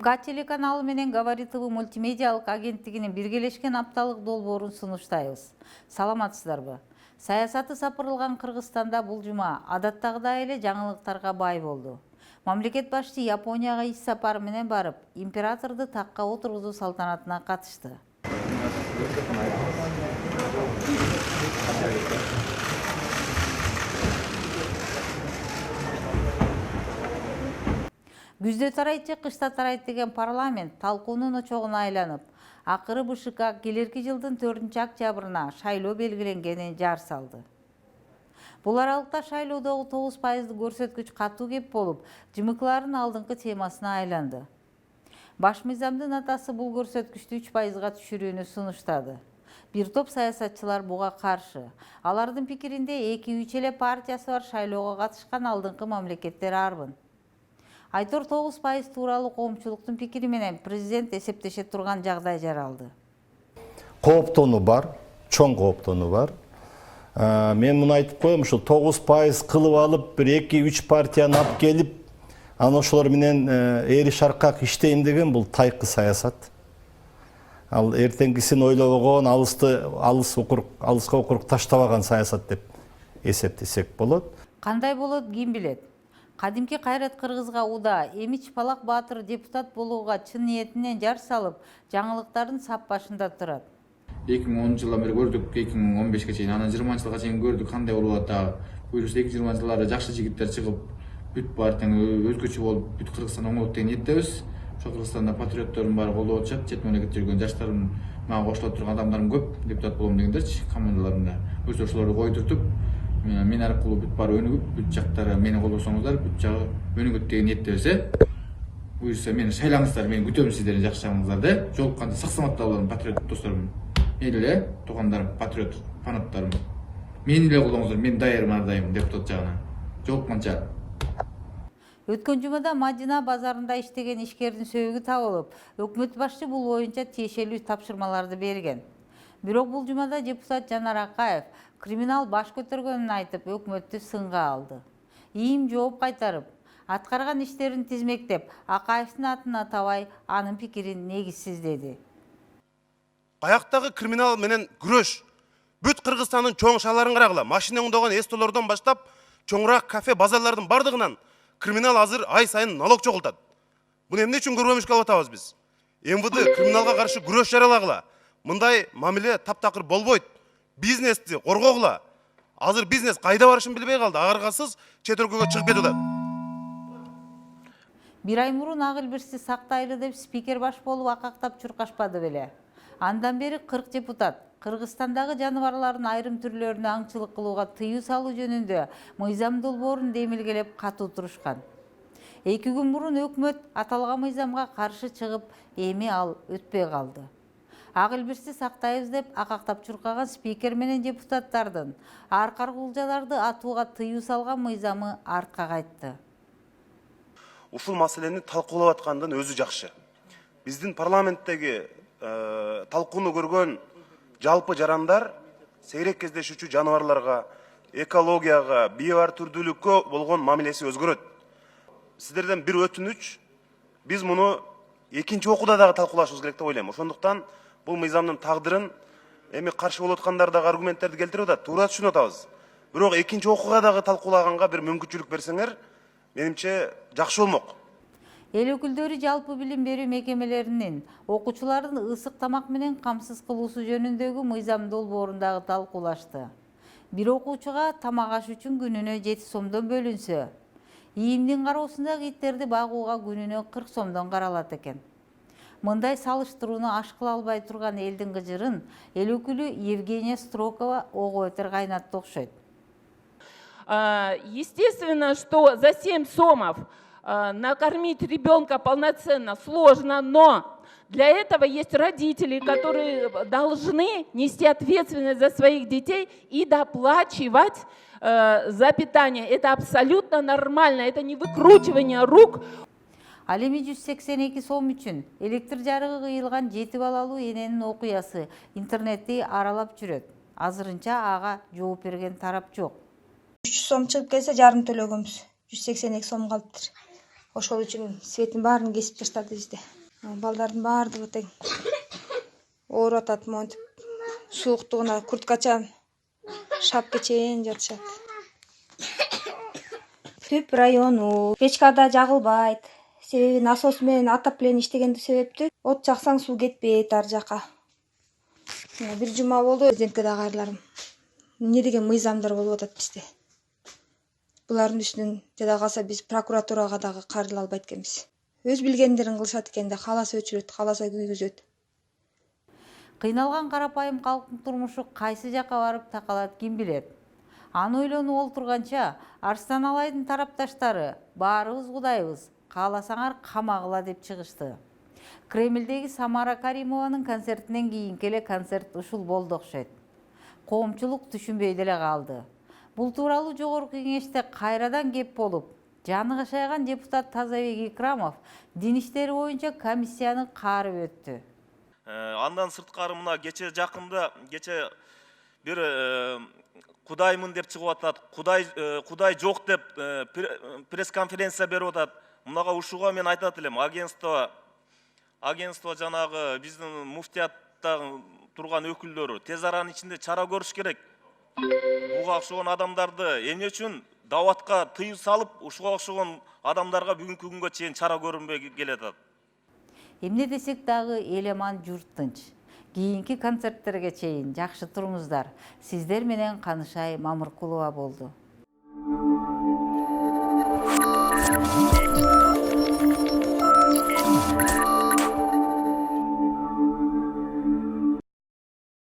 МК телеканалы менен Говори ТВ мультимедиалык агенттигинин биргелешкен апталык долбоорун сунуштайбыз. Саламатсыздарбы? Саясаты сапырылган Кыргызстанда бул жума адаттагыдай эле жаңылыктарга бай болду. Мамлекет башчысы Японияга иш сапары менен барып, императорду такка отургузуу салтанатына катышты. Күздө тарайт же кышта тарайт деген парламент талкуунун очогуна айланып, акыры БШК келерки жылдын 4-октябрына шайлоо белгиленгенин жар салды. Бул аралыкта шайлоодогу 9% көрсөткүч катуу кеп болуп, ЖМКлардын алдыңкы темасына айланды. Баш мыйзамдын атасы бул көрсөткүчтү 3%га түшүрүүнү сунуштады. Бир топ саясатчылар буга каршы. Алардын пикиринде 2-3 эле партиясы бар шайлоого катышкан алдыңкы мамлекеттер арбын. Айтор 9% тууралуу коомчулуктун пикири менен президент эсептеше турган жагдай жаралды. Кооптонуу бар, чоң кооптонуу бар. Мен муну айтып коем, ушу 9% кылып алып, бир 2-3 партияны алып келип, анан ошолор менен эри шаркак иштейм деген бул тайкы саясат. Ал эртеңгисин ойлобогон, алыска окурук таштабаган саясат деп эсептесек болот. Кандай болот, ким билет? Кадимки Кайрат Кыргызга уда эми Чапалак Баатыр депутат болууга чын ниетинен жар салып, жаңылыктардын сап башында турат. 2010 жылдан бери көрдүк, 2015ге чейин, анан 20-жылга чейин көрдүк кандай болуп атат. Буюрса 2020 жылдары жакшы жигиттер чыгып, бүт партияны өзгөчө болуп, бүт Кыргызстан оңолот деген ниеттебиз. Ошо Кыргызстанда патриоттордун баары колдоп атышат, чет мамлекетте жүргөн жаштарым, мага кошуло турган адамдарым көп, депутат болом дегендерчи, командаларымда. Өзү ошолорду койтуртуп, мен аркылуу бүт баары өнүгүп, бүт жактары мени колдосоңуздар, бүт жагы өнүгөт деген ниеттебиз. Буюрса мени шайлаңыздар, мен күтөм сиздердин жакшы жагыңыздарды. Жолукканда сак-саламатта болорум, патриот досторум. Мейли туугандарым, патриот фанаттарым. Мени эле колдоңуздар, мен даярмын ар дайым депутат жагына. Жолукканча. Өткөн жумада Мадина базарында иштеген ишкердин сөөгү табылып, өкмөт башчы бул боюнча тиешелүү тапшырмаларды берген. Бирок бул жумада депутат Жанар Акаев криминал баш көтөргөнүн айтып, өкмөттү сынга алды. ИИМ жооп кайтарып, аткарган иштерин тизмектеп, Акаевдин атын атабай, анын пикирин негизсиз деди. Каяктагы криминал менен күрөш бүт Кыргызстандын чоң шаарларын карагыла, машина оңдогон эстолордон баштап, чоңураак кафе, базарлардын бардыгынан криминал азыр ай сайын налог чогултат. Буну эмне үчүн көрбөмүшкө алып атабыз биз? МВД криминалга каршы күрөш жарыялагыла. Мындай мамиле таптакыр болбойт. Бизнести коргогула. Азыр бизнес кайда барышын билбей калды. Агаргасыз чет өлкөгө чыгып кетип атат. Бир ай мурун ак илбирсти сактайлы деп спикер баш болуп акактап чуркашпады беле. Андан бери 40 депутат Кыргызстандагы жаныбарлардын айрым түрлөрүнө аңчылык кылууга тыюу салуу жөнүндө мыйзам долбоорун демилгелеп катуу турушкан. 2 күн мурун өкмөт аталган мыйзамга каршы чыгып, эми ал өтпөй калды. Ак илбирсти сактайбыз деп акактап чуркаган спикер менен депутаттардын аркар кулжаларды атууга тыюу салган мыйзамы артка кайтты. Ушул маселени талкуулап аткандын өзү жакшы. Биздин парламенттеги талкууну көргөн жалпы жарандар сейрек кездешүүчү жаныбарларга, экологияга, био түрдүүлүккө болгон мамилеси өзгөрөт. Сиздерден бир өтүнүч, биз муну экинчи окууда дагы талкуулашыбыз керек деп ойлойм. Ошондуктан бул мыйзамдын тагдырын эми каршы болуп аткандар дагы аргументтерди келтирип атат, туура түшүнүп атабыз. Бирок экинчи окууга дагы талкуулаганга бир мүмкүнчүлүк берсеңер, менимче жакшы болмок. Эл өкүлдөрү жалпы билим берүү мекемелеринин окуучулардын ысык тамак менен камсыз кылуусу жөнүндөгү мыйзам долбоорун дагы талкуулашты. Бир окуучуга тамак аш үчүн күнүнө 7 сомдон бөлүнсө, ИИМдин кароосундагы иттерди багууга күнүнө 40 сомдон каралат экен. Мындай салыштырууну аш кыла албай турган элдин кыжырын эл өкүлү Евгения Строкова ого бетер кайнатты окшойт. Естественно, что за 7 сомов накормить ребенка полноценно сложно, но для этого есть родители, которые должны нести ответственность за своих детей и доплачивать за питание. Это абсолютно нормально, это не выкручивание рук. Ал эми 182 сом үчүн электр жарыгы кыйылган 7 балалуу эненин окуясы интернетти аралап жүрөт. Азырынча ага жооп берген тарап жок. 300 сом чыгып келсе жарым төлөгөнбүз. 182 сом калыптыр. Ошол үчүн светтин баарын кесип таштады бизде. Балдардын баардыгы тең ооруп атат, монтип сууктугуна курткачан шапка чейин жатышат. Түп району печкада жагылбайт. Себеби насос менен отопление иштегенди себептүү от жаксаң суу кетпейт ар жака. Бир жума болду, президентке да кайрыларым. Эмне деген мыйзамдар болуп атат бизде. Булардын үстүнөн жада калса биз прокуратурага дагы кайрыла албайт экенбиз. Өз билгендерин кылышат экен да, кааласа өчүрөт, кааласа күйгүзөт. Кыйналган карапайым калктын турмушу кайсы жакка барып такалат ким билет. Аны ойлонуп олтурганча Арстан Алайдын тарапташтары баарыбыз кудайбыз, кааласаңар камагыла деп чыгышты. Кремлдеги Самара Каримованын концертинен кийинки эле концерт ушул болду окшойт. Коомчулук түшүнбөй деле калды. Бул тууралуу жогорку кеңеште кайрадан кеп болуп, жаны кашайган депутат Тазабек Икрамов дин иштери боюнча комиссияны каарып өттү. Андан сырткары мына кече жакында бир кудаймын деп чыгып атат. Кудай жок деп пресс-конференция берип атат. Мынага ушуга мен айтат элем, агентство жанагы биздин муфтиятта турган өкүлдөрү тез аранын ичинде чара көрүш керек. Буга окшогон адамдарды эмне үчүн даватка тыюу салып, ушуга окшогон адамдарга бүгүнкү күнгө чейин чара көрүнбөй келатат. Эмне десек дагы эл аман, журт тынч. Кийинки концерттерге чейин жакшы туруңуздар. Сиздер менен Канышай Мамыркулова болду.